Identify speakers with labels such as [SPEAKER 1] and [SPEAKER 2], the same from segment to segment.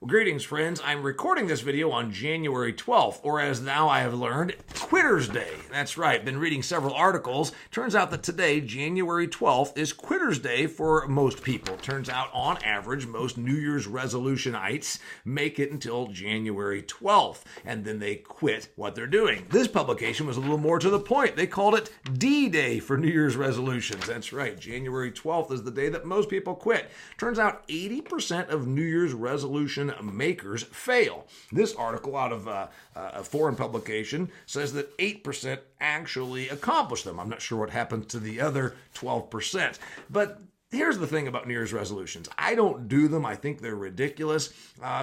[SPEAKER 1] Well, greetings, friends. I'm recording this video on January 12th, or as now I have learned, Quitter's Day. That's right. Been reading several articles. Turns out that today, January 12th, is Quitter's Day for most people. Turns out, on average, most New Year's resolution-ites make it until January 12th, and then they quit what they're doing. This publication was a little more to the point. They called it D-Day for New Year's resolutions. That's right. January 12th is the day that most people quit. Turns out 80% of New Year's resolution makers fail. This article out of a foreign publication says that 8% actually accomplish them. I'm not sure what happens to the other 12%. But here's the thing about New Year's resolutions. I don't do them. I think they're ridiculous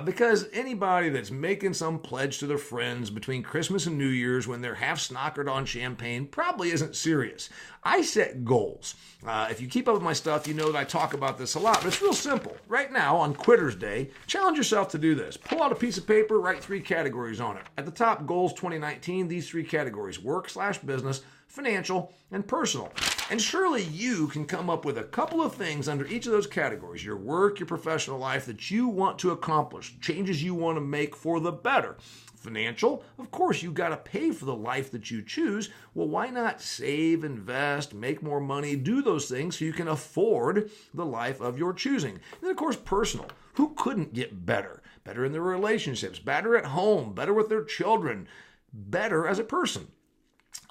[SPEAKER 1] because anybody that's making some pledge to their friends between Christmas and New Year's when they're half snockered on champagne probably isn't serious. I set goals. If you keep up with my stuff, you know that I talk about this a lot, but it's real simple. Right now, on Quitter's Day, challenge yourself to do this. Pull out a piece of paper, write 3 categories on it. At the top, goals 2019, these 3 categories: work/business, financial, and personal. And surely you can come up with a couple of things under each of those categories: your work, your professional life, that you want to accomplish, changes you want to make for the better. Financial, of course, you got to pay for the life that you choose. Well, why not save, invest, make more money, do those things so you can afford the life of your choosing? And then, of course, personal. Who couldn't get better? Better in their relationships, better at home, better with their children, better as a person.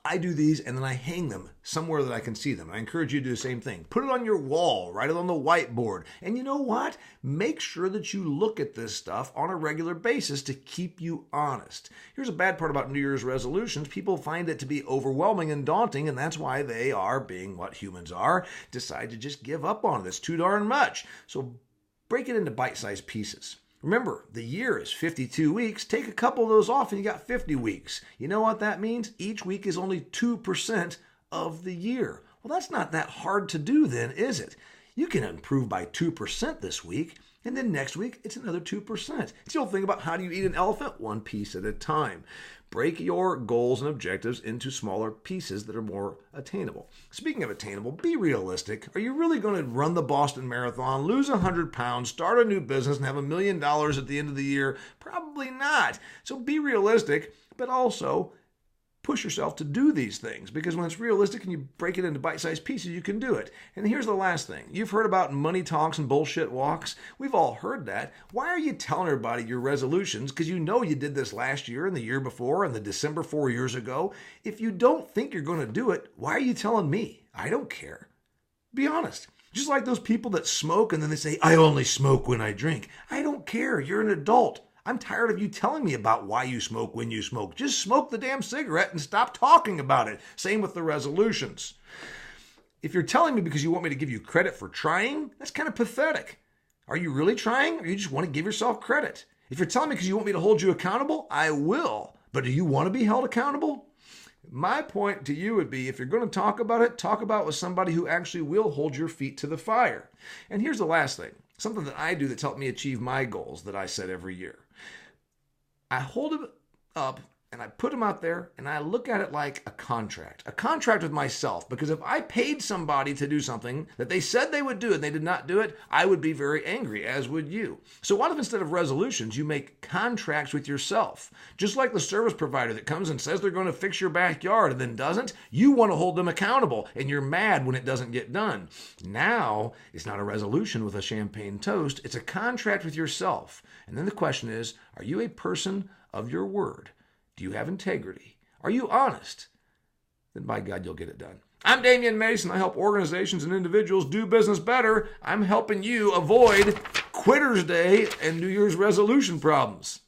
[SPEAKER 1] I do these and then I hang them somewhere that I can see them. I encourage you to do the same thing. Put it on your wall, write it on the whiteboard. And you know what? Make sure that you look at this stuff on a regular basis to keep you honest. Here's a bad part about New Year's resolutions. People find it to be overwhelming and daunting, and that's why they are, being what humans are, decide to just give up on it. It's too darn much. So break it into bite-sized pieces. Remember, the year is 52 weeks. Take a couple of those off and you got 50 weeks. You know what that means? Each week is only 2% of the year. Well, that's not that hard to do then, is it? You can improve by 2% this week, and then next week it's another 2%. Still think about, how do you eat an elephant? One piece at a time. Break your goals and objectives into smaller pieces that are more attainable. Speaking of attainable, be realistic. Are you really going to run the Boston Marathon, lose 100 pounds, start a new business, and have $1 million at the end of the year? Probably not. So be realistic, but also push yourself to do these things, because when it's realistic and you break it into bite-sized pieces, you can do it. And here's the last thing. You've heard about money talks and bullshit walks. We've all heard that. Why are you telling everybody your resolutions? Because you know you did this last year and the year before and the December 4 years ago. If you don't think you're going to do it, why are you telling me? I don't care. Be honest. Just like those people that smoke and then they say, I only smoke when I drink. I don't care. You're an adult. I'm tired of you telling me about why you smoke when you smoke. Just smoke the damn cigarette and stop talking about it. Same with the resolutions. If you're telling me because you want me to give you credit for trying, that's kind of pathetic. Are you really trying, or you just want to give yourself credit? If you're telling me because you want me to hold you accountable, I will. But do you want to be held accountable? My point to you would be, if you're going to talk about it, talk about it with somebody who actually will hold your feet to the fire. And here's the last thing. Something that I do that's helped me achieve my goals that I set every year. I hold them up and I put them out there and I look at it like a contract with myself. Because if I paid somebody to do something that they said they would do and they did not do it, I would be very angry, as would you. So what if instead of resolutions, you make contracts with yourself? Just like the service provider that comes and says they're going to fix your backyard and then doesn't, you want to hold them accountable and you're mad when it doesn't get done. Now, it's not a resolution with a champagne toast, it's a contract with yourself. And then the question is, are you a person of your word? Do you have integrity? Are you honest? Then by God, you'll get it done. I'm Damian Mason. I help organizations and individuals do business better. I'm helping you avoid Quitter's Day and New Year's resolution problems.